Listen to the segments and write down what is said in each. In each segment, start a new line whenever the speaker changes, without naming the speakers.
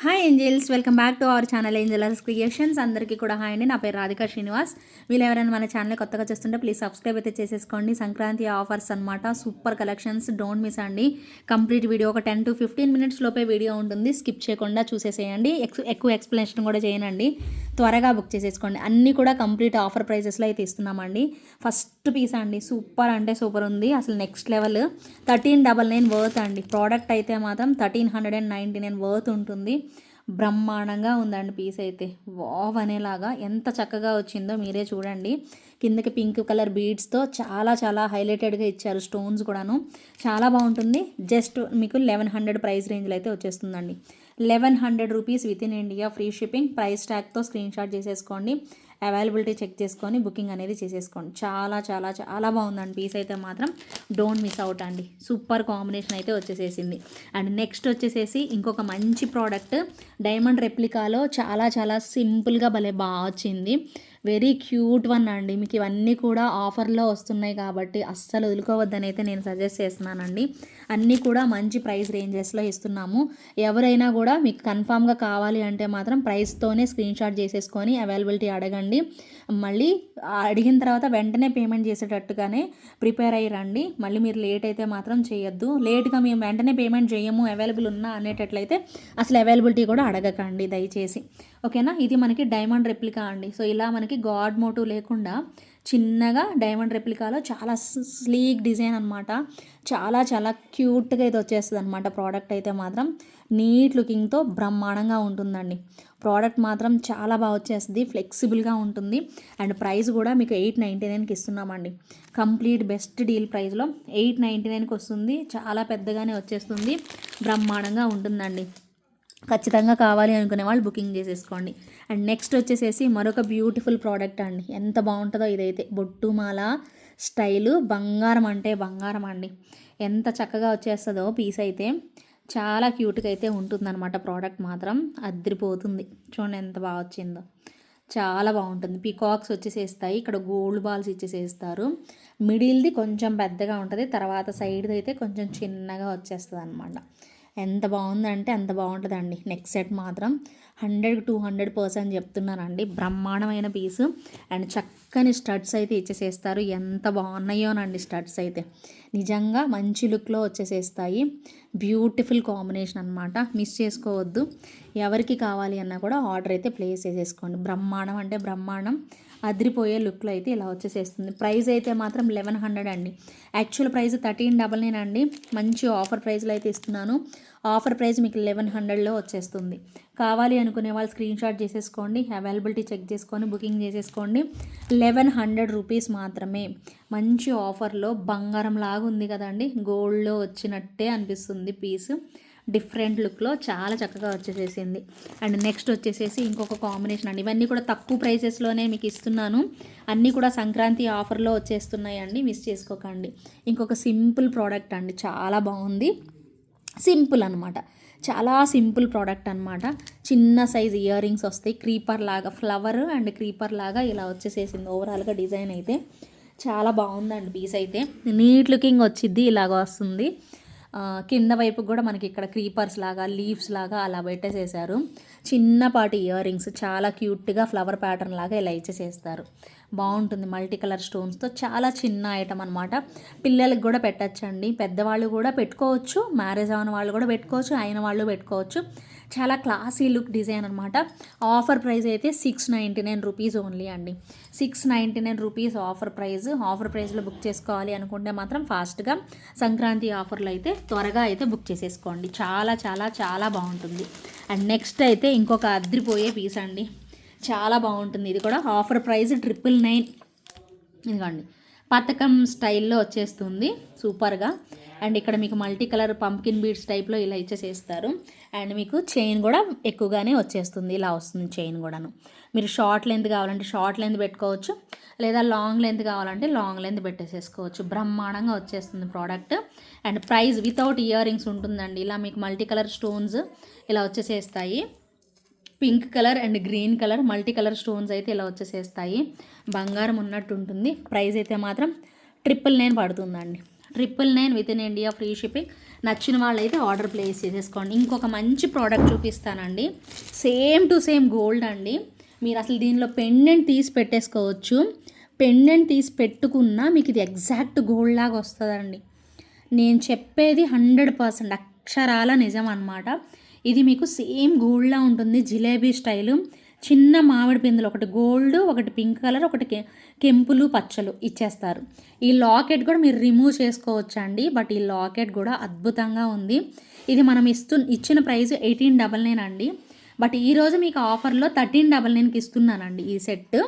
Hi angels, welcome back to our channel angels creations. అందరికీ కూడా hi అండి. నా పేరు రాధికా శ్రీనివాస్. వీళ్ళు ఎవరైనా మన ఛానల్ కొత్తగా చూస్తుంటే ప్లీజ్ సబ్స్క్రైబ్ అయితే చేసేసుకోండి. సంక్రాంతి ఆఫర్స్ అనమాట, సూపర్ కలెక్షన్స్, డోంట్ మిస్ అండి. కంప్లీట్ వీడియో ఒక 10 to 15 minutes లోపే వీడియో ఉంటుంది, స్కిప్ చేయకుండా చూసేసేయండి. ఎక్కువ ఎక్స్ప్లెనేషన్ కూడా చేయనండి, త్వరగా బుక్ చేసేసుకోండి. అన్నీ కూడా కంప్లీట్ ఆఫర్ ప్రైజెస్లో అయితే ఇస్తున్నామండి. ఫస్ట్ పీస్ అండి, సూపర్ అంటే సూపర్ ఉంది, అసలు నెక్స్ట్ లెవెల్. 1399 వర్త్ అండి. ప్రోడక్ట్ అయితే మాత్రం 1399 వర్త్ ఉంటుంది. బ్రహ్మాండంగా ఉందండి పీస్ అయితే, వావ్ అనేలాగా ఎంత చక్కగా వచ్చిందో మీరే చూడండి. కిందకి పింక్ కలర్ బీడ్స్తో చాలా చాలా హైలైటెడ్గా ఇచ్చారు, స్టోన్స్ కూడాను చాలా బాగుంటుంది. జస్ట్ మీకు 1100 ప్రైస్ రేంజ్లో అయితే వచ్చేస్తుందండి. 1100 rupees within India, free shipping. Price ట్యాగ్తో స్క్రీన్ షాట్ చేసేసుకోండి, అవైలబిలిటీ చెక్ చేసుకొని బుకింగ్ అనేది చేసేసుకోండి. చాలా చాలా చాలా బాగుందండి పీస్ అయితే మాత్రం, డోంట్ మిస్ అవుట్ అండి. సూపర్ కాంబినేషన్ అయితే వచ్చేసేసింది. అండ్ నెక్స్ట్ వచ్చేసేసి ఇంకొక మంచి ప్రోడక్ట్, డైమండ్ రెప్లికాలో చాలా చాలా సింపుల్గా భలే బాగా వచ్చింది. వెరీ క్యూట్ వన్ అండి. మీకు ఇవన్నీ కూడా ఆఫర్లో వస్తున్నాయి కాబట్టి అస్సలు వదులుకోవద్దని అయితే నేను సజెస్ట్ చేస్తున్నానండి. అన్నీ కూడా మంచి ప్రైస్ రేంజెస్లో ఇస్తున్నాము. ఎవరైనా కూడా మీకు కన్ఫామ్గా కావాలి అంటే మాత్రం ప్రైస్తోనే స్క్రీన్ షాట్ చేసేసుకొని అవైలబిలిటీ అడగండి. మళ్ళీ అడిగిన తర్వాత వెంటనే పేమెంట్ చేసేటట్టుగానే ప్రిపేర్ అయ్యి రండి. మళ్ళీ మీరు లేట్ అయితే మాత్రం చేయొద్దు. లేట్గా మేము వెంటనే పేమెంట్ చేయము, అవైలబుల్ ఉన్నా అనేటట్లయితే అసలు అవైలబిలిటీ కూడా అడగకండి దయచేసి, ఓకేనా. ఇది మనకి డైమండ్ రెప్లికా అండి. సో ఇలా మనకి గాడ్ మోటివ్ లేకుండా చిన్నగా డైమండ్ రెప్లికాలో చాలా స్లీక్ డిజైన్ అనమాట. చాలా చాలా క్యూట్గా ఇది వచ్చేస్తుంది అనమాట. ప్రోడక్ట్ అయితే మాత్రం నీట్ లుకింగ్తో బ్రహ్మాండంగా ఉంటుందండి. ప్రోడక్ట్ మాత్రం చాలా బాగా వచ్చేస్తుంది, ఫ్లెక్సిబుల్గా ఉంటుంది. అండ్ ప్రైస్ కూడా మీకు 899కి ఇస్తున్నామండి. కంప్లీట్ బెస్ట్ డీల్ ప్రైస్లో 899కి వస్తుంది. చాలా పెద్దగానే వచ్చేస్తుంది, బ్రహ్మాండంగా ఉంటుందండి. ఖచ్చితంగా కావాలి అనుకునే వాళ్ళు బుకింగ్ చేసేసుకోండి. అండ్ నెక్స్ట్ వచ్చేసేసి మరొక బ్యూటిఫుల్ ప్రోడక్ట్ అండి. ఎంత బాగుంటుందో ఇదైతే, బొట్టుమాల స్టైలు, బంగారం అంటే బంగారం అండి. ఎంత చక్కగా వచ్చేస్తుందో పీస్ అయితే, చాలా క్యూట్గా అయితే ఉంటుందన్నమాట. ప్రోడక్ట్ మాత్రం అదిరిపోతుంది. చూడండి ఎంత బాగా వచ్చిందో, చాలా బాగుంటుంది. పీకాక్స్ వచ్చేసేస్తాయి, ఇక్కడ గోల్డ్ బాల్స్ ఇచ్చేసేస్తారు. మిడిల్ది కొంచెం పెద్దగా ఉంటుంది, తర్వాత సైడ్ది అయితే కొంచెం చిన్నగా వచ్చేస్తుంది అనమాట. ఎంత బాగుందంటే అంత బాగుంటుందండి. నెక్స్ట్ సెట్ మాత్రం 100-200% చెప్తున్నానండి. బ్రహ్మాండమైన పీసు. అండ్ చక్కని స్టడ్స్ అయితే ఇచ్చేసేస్తారు. ఎంత బాగున్నాయోనండి స్టడ్స్ అయితే, నిజంగా మంచి లుక్లో వచ్చేసేస్తాయి. బ్యూటిఫుల్ కాంబినేషన్ అనమాట, మిస్ చేసుకోవద్దు. ఎవరికి కావాలి అన్నా కూడా ఆర్డర్ అయితే ప్లేస్ చేసేసుకోండి. బ్రహ్మాండం అంటే బ్రహ్మాండం, అదిరిపోయే లుక్లో అయితే ఇలా వచ్చేసేస్తుంది. ప్రైస్ అయితే మాత్రం 1100 అండి. యాక్చువల్ ప్రైస్ 1399 అండి. మంచి ఆఫర్ ప్రైస్లో అయితే ఇస్తున్నాను. ఆఫర్ ప్రైస్ మీకు 1100లో వచ్చేస్తుంది. కావాలి అనుకునే వాళ్ళు స్క్రీన్ షాట్ చేసేసుకోండి, అవైలబిలిటీ చెక్ చేసుకొని బుకింగ్ చేసేసుకోండి. 1100 రూపీస్ మాత్రమే. మంచి ఆఫర్లో బంగారం లాగా ఉంది కదండి, గోల్డ్లో వచ్చినట్టే అనిపిస్తుంది పీస్. డిఫరెంట్ లుక్లో చాలా చక్కగా వచ్చేసేసింది. అండ్ నెక్స్ట్ వచ్చేసేసి ఇంకొక కాంబినేషన్ అండి. ఇవన్నీ కూడా తక్కువ ప్రైసెస్లోనే మీకు ఇస్తున్నాను. అన్నీ కూడా సంక్రాంతి ఆఫర్లో వచ్చేస్తున్నాయి అండి, మిస్ చేసుకోకండి. ఇంకొక సింపుల్ ప్రోడక్ట్ అండి, చాలా బాగుంది. సింపుల్ అనమాట, చాలా సింపుల్ ప్రోడక్ట్ అనమాట. చిన్న సైజ్ ఇయర్ రింగ్స్ వస్తాయి, క్రీపర్ లాగా, ఫ్లవర్ అండ్ క్రీపర్ లాగా ఇలా వచ్చేసేసింది. ఓవరాల్గా డిజైన్ అయితే చాలా బాగుందండి. పీస్ అయితే నీట్ లుకింగ్ వచ్చింది, ఇలాగ వస్తుంది. కింద వైపు కూడా మనకి ఇక్కడ క్రీపర్స్ లాగా, లీవ్స్ లాగా అలా పెట్టేసేసారు. చిన్నపాటి ఇయర్ రింగ్స్ చాలా క్యూట్గా ఫ్లవర్ ప్యాటర్న్ లాగా ఇలా ఇచ్చేసేస్తారు. బాగుంటుంది, మల్టీ కలర్ స్టోన్స్తో. చాలా చిన్న ఐటమ్ అనమాట. పిల్లలకు కూడా పెట్టచ్చండి, పెద్దవాళ్ళు కూడా పెట్టుకోవచ్చు, మ్యారేజ్ అయిన వాళ్ళు కూడా పెట్టుకోవచ్చు, అయిన వాళ్ళు పెట్టుకోవచ్చు. చాలా క్లాసీ లుక్ డిజైన్ అనమాట. ఆఫర్ ప్రైస్ అయితే 699 రూపీస్ ఓన్లీ అండి. 699 రూపీస్ ఆఫర్ ప్రైస్. ఆఫర్ ప్రైస్లో బుక్ చేసుకోవాలి అనుకుంటే మాత్రం ఫాస్ట్గా సంక్రాంతి ఆఫర్లో అయితే త్వరగా అయితే బుక్ చేసేసుకోండి. చాలా చాలా చాలా బాగుంటుంది. అండ్ నెక్స్ట్ అయితే ఇంకొక అద్రిపోయే పీస్ అండి, చాలా బాగుంటుంది. ఇది కూడా ఆఫర్ ప్రైస్ 999. ఇదిగోండి, పథకం స్టైల్లో వచ్చేస్తుంది సూపర్గా. అండ్ ఇక్కడ మీకు మల్టీ కలర్ పంప్కిన్ బీడ్స్ టైప్లో ఇలా ఇచ్చేసేస్తారు. అండ్ మీకు చైన్ కూడా ఎక్కువగానే వచ్చేస్తుంది, ఇలా వస్తుంది చైన్ కూడాను. మీరు షార్ట్ లెంత్ కావాలంటే షార్ట్ లెంత్ పెట్టుకోవచ్చు, లేదా లాంగ్ లెంత్ కావాలంటే లాంగ్ లెంత్ పెట్టేసేసుకోవచ్చు. బ్రహ్మాండంగా వచ్చేస్తుంది product. And price without earrings ఉంటుందండి. ఇలా మీకు మల్టీ కలర్ స్టోన్స్ ఇలా వచ్చేసేస్తాయి. Pink colour and green colour multi colour stones అయితే ఇలా వచ్చేసేస్తాయి. బంగారం ఉన్నట్టు ఉంటుంది. ప్రైస్ అయితే మాత్రం 999 పడుతుందండి. 999 with in India, free shipping. నచ్చిన వాళ్ళైతే ఆర్డర్ ప్లేస్ చేసేసుకోండి. ఇంకొక మంచి ప్రోడక్ట్ చూపిస్తానండి, సేమ్ టు సేమ్ గోల్డ్ అండి. మీరు అసలు దీనిలో పెండెంట్ తీసి పెట్టేసుకోవచ్చు. పెండెంట్ తీసి పెట్టుకున్నా మీకు ఇది ఎగ్జాక్ట్ గోల్డ్ లాగా వస్తుందండి. నేను చెప్పేది 100% అక్షరాల నిజం అన్నమాట. ఇది మీకు సేమ్ గోల్డ్లా ఉంటుంది, జిలేబీ స్టైలు. చిన్న మామిడి పిందులు, ఒకటి గోల్డ్, ఒకటి పింక్ కలర్, ఒకటి కెంపులు పచ్చలు ఇచ్చేస్తారు. ఈ లాకెట్ కూడా మీరు రిమూవ్ చేసుకోవచ్చండి, బట్ ఈ లాకెట్ కూడా అద్భుతంగా ఉంది. ఇది మనం ఇచ్చిన ప్రైస్ 1899 అండి, బట్ ఈరోజు మీకు ఆఫర్లో 1399కి ఇస్తున్నానండి. ఈ సెట్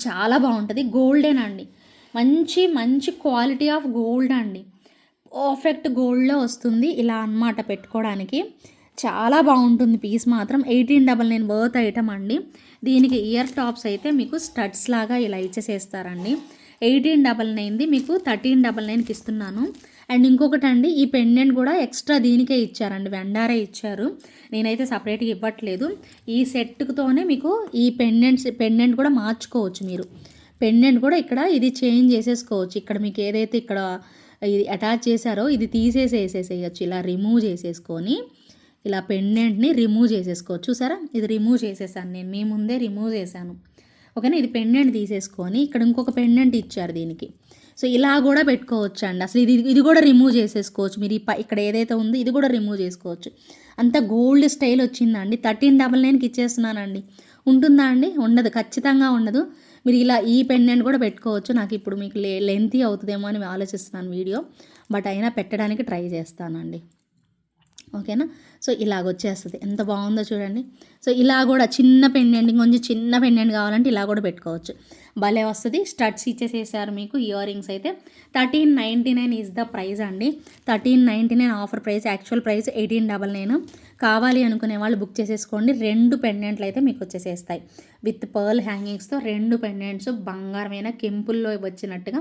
చాలా బాగుంటుంది, గోల్డేనండి, మంచి మంచి క్వాలిటీ ఆఫ్ గోల్డ్ అండి, పర్ఫెక్ట్ గోల్డ్లో వస్తుంది. ఇలా అన్నమాట పెట్టుకోవడానికి చాలా బాగుంటుంది. పీస్ మాత్రం 1899 వర్త్ ఐటమ్ అండి. దీనికి ఇయర్ టాప్స్ అయితే మీకు స్టడ్స్ లాగా ఇలా ఇచ్చేసేస్తారండి. 1899ది మీకు 1399కి ఇస్తున్నాను. అండ్ ఇంకొకటి అండి, ఈ పెండెంట్ కూడా ఎక్స్ట్రా దీనికే ఇచ్చారండి, వెండారే ఇచ్చారు, నేనైతే సపరేట్గా ఇవ్వట్లేదు. ఈ సెట్తోనే మీకు ఈ పెండెంట్ కూడా మార్చుకోవచ్చు మీరు. పెండెంట్ కూడా ఇక్కడ ఇది చేంజ్ చేసేసుకోవచ్చు. ఇక్కడ మీకు ఏదైతే ఇక్కడ ఇది అటాచ్ చేశారో ఇది తీసేసేసేసేయచ్చు, ఇలా రిమూవ్ చేసేసుకొని ఇలా పెండెంట్ని రిమూవ్ చేసేసుకోవచ్చు. చూసారా, ఇది రిమూవ్ చేసేసాను నేను, మీ ముందే రిమూవ్ చేశాను. ఓకేనా, ఇది పెండెంట్ తీసేసుకొని ఇక్కడ ఇంకొక పెండెంట్ ఇచ్చారు దీనికి. సో ఇలా కూడా పెట్టుకోవచ్చు అండి. అసలు ఇది కూడా రిమూవ్ చేసేసుకోవచ్చు మీరు. ఇక్కడ ఏదైతే ఉందో ఇది కూడా రిమూవ్ చేసుకోవచ్చు. అంత గోల్డ్ స్టైల్ వచ్చిందండి. 1399కి ఇచ్చేస్తున్నానండి. ఉంటుందా అండి? ఉండదు, ఖచ్చితంగా ఉండదు. మీరు ఇలా ఈ పెండెంట్ కూడా పెట్టుకోవచ్చు. నాకు ఇప్పుడు మీకు లెంతీ అవుతుందేమో అని ఆలోచిస్తున్నాను వీడియో, బట్ అయినా పెట్టడానికి ట్రై చేస్తానండి. ఓకేనా, సో ఇలాగ వచ్చేస్తుంది, ఎంత బాగుందో చూడండి. సో ఇలా కూడా చిన్న పెండెంట్, కొంచెం చిన్న పెండెంట్ కావాలంటే ఇలా కూడా పెట్టుకోవచ్చు, భలే వస్తుంది. స్టడ్స్ ఇచ్చేసేసారు మీకు. ఇయర్ రింగ్స్ అయితే 1399 ఈజ్ ద ప్రైస్ అండి. 1399 ఆఫర్ ప్రైస్, యాక్చువల్ ప్రైస్ 1899. కావాలి అనుకునే వాళ్ళు బుక్ చేసేసుకోండి. 2 పెండెంట్లు అయితే మీకు వచ్చేసేస్తాయి విత్ పర్ల్ హ్యాంగింగ్స్తో. 2 పెండెంట్స్ బంగారమైన కెంపుల్లో వచ్చినట్టుగా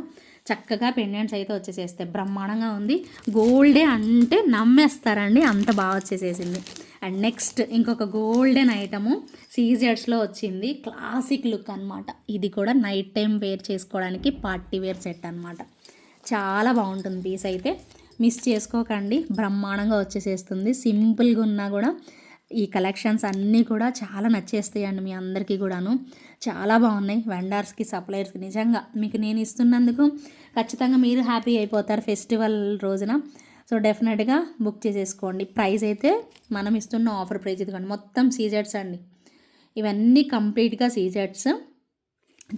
చక్కగా పెండెంట్స్ అయితే వచ్చేసేస్తాయి. బ్రహ్మాండంగా ఉంది, గోల్డే అంటే నమ్మేస్తారండి, అంత బాగా వచ్చేసేసింది. అండ్ నెక్స్ట్ ఇంకొక గోల్డెన్ ఐటము సీజెడ్స్లో వచ్చింది, క్లాసిక్ లుక్ అనమాట. ఇది కూడా నైట్ టైం వేర్ చేసుకోవడానికి పార్టీ వేర్ సెట్ అనమాట. చాలా బాగుంటుంది పీస్ అయితే, మిస్ చేసుకోకండి, బ్రహ్మాండంగా వచ్చేసేస్తుంది. సింపుల్గా ఉన్నా కూడా ఈ కలెక్షన్స్ అన్నీ కూడా చాలా నచ్చేస్తాయండి మీ అందరికీ కూడాను. చాలా బాగున్నాయి. వెండర్స్కి, సప్లయర్స్కి నిజంగా మీకు నేను ఇస్తున్నందుకు ఖచ్చితంగా మీరు హ్యాపీ అయిపోతారు ఫెస్టివల్ రోజున. సో డెఫినెట్గా బుక్ చేసేసుకోండి. ప్రైస్ అయితే మనం ఇస్తున్న ఆఫర్ ప్రైస్ ఇదిగోండి, మొత్తం సీజెట్స్ అండి, ఇవన్నీ కంప్లీట్గా సీజెట్స్.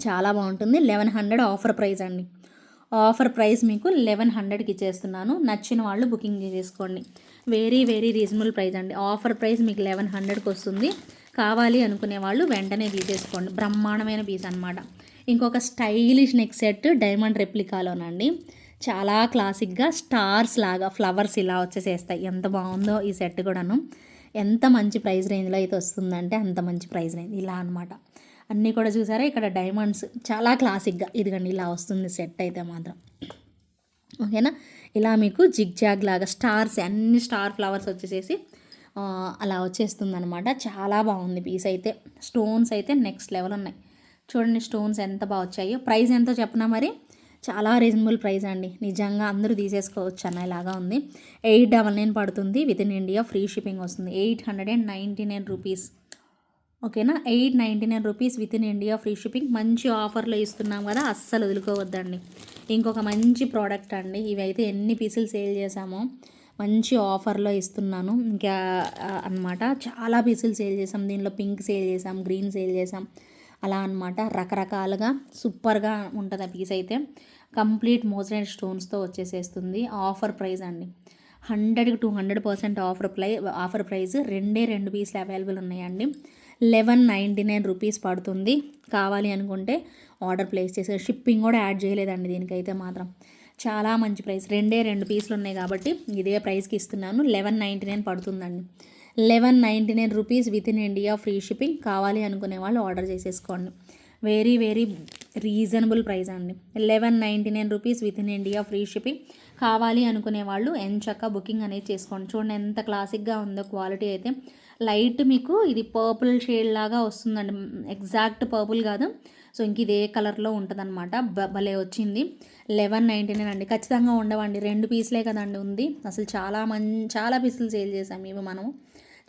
చాలా బాగుంటుంది. 1100 ఆఫర్ ప్రైస్ అండి. ఆఫర్ ప్రైస్ మీకు 1100కి ఇచ్చేస్తున్నాను. నచ్చిన వాళ్ళు బుకింగ్ చేసేసుకోండి. వెరీ వెరీ రీజనబుల్ ప్రైస్ అండి. ఆఫర్ ప్రైస్ మీకు 1100కి వస్తుంది. కావాలి అనుకునే వాళ్ళు వెంటనే తీసేసుకోండి. బ్రహ్మాండమైన పీస్ అనమాట. ఇంకొక స్టైలిష్ నెక్ సెట్ డైమండ్ రెప్లికాలోనండి, చాలా క్లాసిక్గా స్టార్స్ లాగా ఫ్లవర్స్ ఇలా వచ్చేసేస్తాయి. ఎంత బాగుందో ఈ సెట్ కూడాను. ఎంత మంచి ప్రైస్ రేంజ్లో అయితే వస్తుందంటే అంత మంచి ప్రైస్ రేంజ్ ఇలా అనమాట. అన్నీ కూడా చూసారా, ఇక్కడ డైమండ్స్ చాలా క్లాసిక్గా ఇదిగండి ఇలా వస్తుంది సెట్ అయితే మాత్రం. ఓకేనా, ఇలా మీకు జిగ్ జాగ్ లాగా స్టార్స్, అన్ని స్టార్ ఫ్లవర్స్ వచ్చేసేసి అలా వచ్చేస్తుంది అనమాట. చాలా బాగుంది పీస్ అయితే. స్టోన్స్ అయితే నెక్స్ట్ లెవెల్ ఉన్నాయి చూడండి, స్టోన్స్ ఎంత బాగా వచ్చాయో. ప్రైస్ ఎంతో చెప్పనా మరి, చాలా రీజనబుల్ ప్రైస్ అండి, నిజంగా అందరూ తీసేసుకోవచ్చు అన్న ఇలాగా ఉంది. 899 పడుతుంది, with in India free shipping వస్తుంది. 899 రూపీస్. ఓకేనా, 899 rupees within India free shipping. మంచి ఆఫర్లో ఇస్తున్నాం కదా, అస్సలు వదులుకోవద్దండి. ఇంకొక మంచి ప్రోడక్ట్ అండి, ఇవైతే ఎన్ని పీసులు సేల్ చేసామో, మంచి ఆఫర్లో ఇస్తున్నాను ఇంకా అనమాట. చాలా పీసులు సేల్ చేసాం దీనిలో, పింక్ సేల్ చేసాం, గ్రీన్ సేల్ చేసాం, అలా అనమాట. రకరకాలుగా సూపర్గా ఉంటుంది ఆ పీస్ అయితే. కంప్లీట్ మోజరైడ్ స్టోన్స్తో వచ్చేసేస్తుంది. ఆఫర్ ప్రైస్ అండి, 100కి 200% ఆఫర్ ప్రైస్. 2 పీసులు అవైలబుల్ ఉన్నాయండి. 1199 రూపీస్ పడుతుంది. కావాలి అనుకుంటే ఆర్డర్ ప్లేస్ చేసే, షిప్పింగ్ కూడా యాడ్ చేయలేదండి దీనికైతే మాత్రం. చాలా మంచి ప్రైస్, 2 పీసులు ఉన్నాయి కాబట్టి ఇదే ప్రైస్కి ఇస్తున్నాను. 1199 పడుతుందండి. 1199 rupees within India free shipping. కావాలి అనుకునే వాళ్ళు ఆర్డర్ చేసేసుకోండి. వెరీ వెరీ రీజనబుల్ ప్రైస్ అండి. 1199 rupees within India free shipping. కావాలి అనుకునే వాళ్ళు ఎంచక్క బుకింగ్ అనేది చేసుకోండి. చూడండి ఎంత క్లాసిక్గా ఉందో క్వాలిటీ అయితే. లైట్ మీకు ఇది పర్పుల్ షేడ్ లాగా వస్తుందండి, ఎగ్జాక్ట్ పర్పుల్ కాదు. సో ఇంక ఇదే కలర్లో ఉంటుంది అనమాట. భలే వచ్చింది. 11.99 అండి. ఖచ్చితంగా ఉండవండి, 2 పీసులే కదండి ఉంది. అసలు చాలా పీసులు సేల్ చేసాము ఇవి మనము.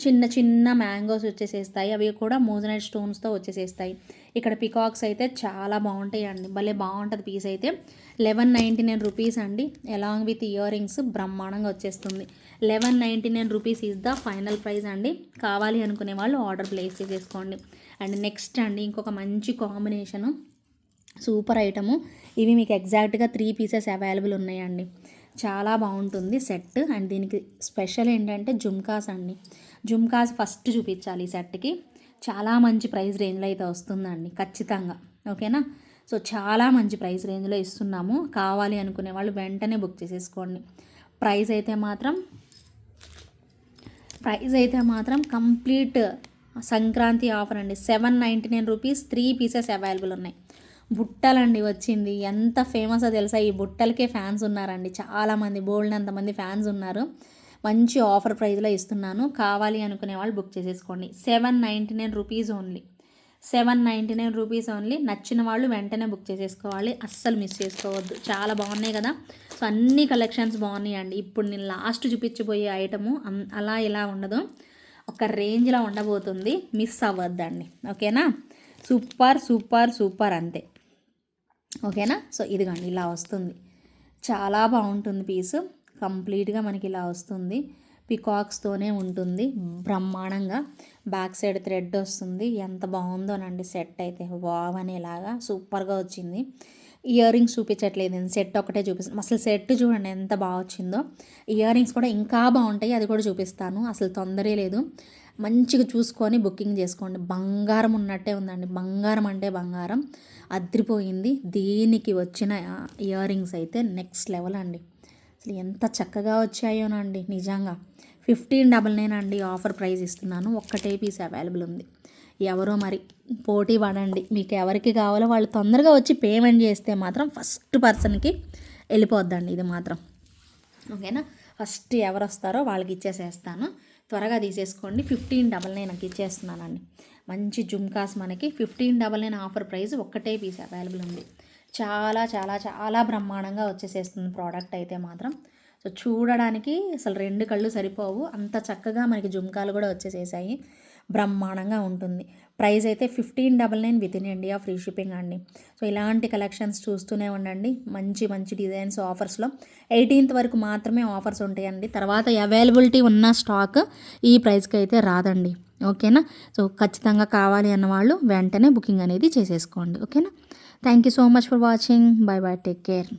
చిన్న చిన్న మ్యాంగోస్ వచ్చేసేస్తాయి, అవి కూడా మోజనైట్ స్టోన్స్తో వచ్చేసేస్తాయి. ఇక్కడ పికాక్స్ అయితే చాలా బాగుంటాయి అండి, భలే బాగుంటుంది పీస్ అయితే. 11.99 రూపీస్ అండి, అలాంగ్ విత్ ఇయర్ రింగ్స్ బ్రహ్మాండంగా వచ్చేస్తుంది. 11.99 rupees is the final price అండి. కావాలి అనుకునే వాళ్ళు ఆర్డర్ ప్లేస్ చేసేసుకోండి. అండ్ నెక్స్ట్ అండి ఇంకొక మంచి కాంబినేషను, సూపర్ ఐటము. ఇవి మీకు ఎగ్జాక్ట్గా 3 పీసెస్ అవైలబుల్ ఉన్నాయండి. చాలా బాగుంటుంది సెట్. అండ్ దీనికి స్పెషల్ ఏంటంటే జుమ్కాస్ అండి. జుమ్కాస్ ఫస్ట్ చూపించాలి ఈ సెట్కి. చాలా మంచి ప్రైస్ రేంజ్లో అయితే వస్తుందండి ఖచ్చితంగా, ఓకేనా. సో చాలా మంచి ప్రైస్ రేంజ్లో ఇస్తున్నాము. కావాలి అనుకునే వాళ్ళు వెంటనే బుక్ చేసేసుకోండి. ప్రైస్ అయితే మాత్రం కంప్లీట్ సంక్రాంతి ఆఫర్ అండి. 7.99 రూపీస్ 3 పీసెస్ అవైలబుల్ ఉన్నాయి. బుట్టలండి వచ్చింది, ఎంత ఫేమసో తెలుసా, ఈ బుట్టలకే ఫ్యాన్స్ ఉన్నారండి చాలామంది, బోల్డ్ అంతమంది ఫ్యాన్స్ ఉన్నారు. మంచి ఆఫర్ ప్రైస్లో ఇస్తున్నాను, కావాలి అనుకునే వాళ్ళు బుక్ చేసేసుకోండి. 7.99 రూపీస్ ఓన్లీ, 7.99 రూపీస్ ఓన్లీ. నచ్చిన వాళ్ళు వెంటనే బుక్ చేసేసుకోవాలి, అస్సలు మిస్ చేసుకోవద్దు. చాలా బాగున్నాయి కదా. సో అన్ని కలెక్షన్స్ బాగున్నాయి అండి. ఇప్పుడు నేను లాస్ట్ చూపించబోయే ఐటము అలా ఇలా ఉండదు, ఒక రేంజ్లో ఉండబోతుంది, మిస్ అవ్వద్దండి, ఓకేనా. సూపర్ సూపర్ సూపర్ అంతే, ఓకేనా. సో ఇదిగోండి ఇలా వస్తుంది, చాలా బాగుంటుంది పీసు. కంప్లీట్గా మనకి ఇలా వస్తుంది, పికాక్స్తోనే ఉంటుంది బ్రహ్మాండంగా. బ్యాక్ సైడ్ థ్రెడ్ వస్తుంది, ఎంత బాగుందోనండి సెట్ అయితే, వావ్ అనేలాగా సూపర్గా వచ్చింది. ఇయర్ రింగ్స్ చూపించట్లేదు, సెట్ ఒకటే చూపిస్తాను. అసలు సెట్ చూడండి ఎంత బాగా వచ్చిందో. ఇయర్ రింగ్స్ కూడా ఇంకా బాగుంటాయి, అది కూడా చూపిస్తాను, అసలు తొందరే లేదు. మంచిగా చూసుకొని బుకింగ్ చేసుకోండి. బంగారం ఉన్నట్టే ఉందండి, బంగారం అంటే బంగారం, అద్రిపోయింది. దీనికి వచ్చిన ఇయర్ రింగ్స్ అయితే నెక్స్ట్ లెవెల్ అండి. అసలు ఎంత చక్కగా వచ్చాయోనండి నిజంగా. 15.99 అండి ఆఫర్ ప్రైస్ ఇస్తున్నాను, ఒక్కటే పీస్ అవైలబుల్ ఉంది. ఎవరో మరి పోటీ పడండి, మీకు ఎవరికి కావాలో వాళ్ళు తొందరగా వచ్చి పేమెంట్ చేస్తే మాత్రం ఫస్ట్ పర్సన్కి వెళ్ళిపోద్దండి ఇది మాత్రం, ఓకేనా. ఫస్ట్ ఎవరు వస్తారో వాళ్ళకి ఇచ్చేసేస్తాను, త్వరగా తీసేసుకోండి. 15.99కి ఇచ్చేస్తున్నానండి. మంచి జుమ్కాస్ మనకి 15.99 ఆఫర్ ప్రైస్, ఒక్కటే పీస్ అవైలబుల్ ఉంది. చాలా చాలా చాలా బ్రహ్మాండంగా వచ్చేసేస్తుంది ప్రోడక్ట్ అయితే మాత్రం. సో చూడడానికి అసలు 2 కళ్ళు సరిపోవు, అంత చక్కగా మనకి జుమ్కాలు కూడా వచ్చేసేసాయి, బ్రహ్మాండంగా ఉంటుంది. ప్రైస్ అయితే 15.99 with in India free shipping అండి. సో ఇలాంటి కలెక్షన్స్ చూస్తూనే ఉండండి, మంచి మంచి డిజైన్స్ ఆఫర్స్లో. 18th వరకు మాత్రమే ఆఫర్స్ ఉంటాయండి, తర్వాత అవైలబిలిటీ ఉన్న స్టాక్ ఈ ప్రైస్కి అయితే రాదండి, ఓకేనా. సో ఖచ్చితంగా కావాలి అన్న వాళ్ళు వెంటనే బుకింగ్ అనేది చేసేసుకోండి, ఓకేనా. Thank you so much for watching. By by, take care.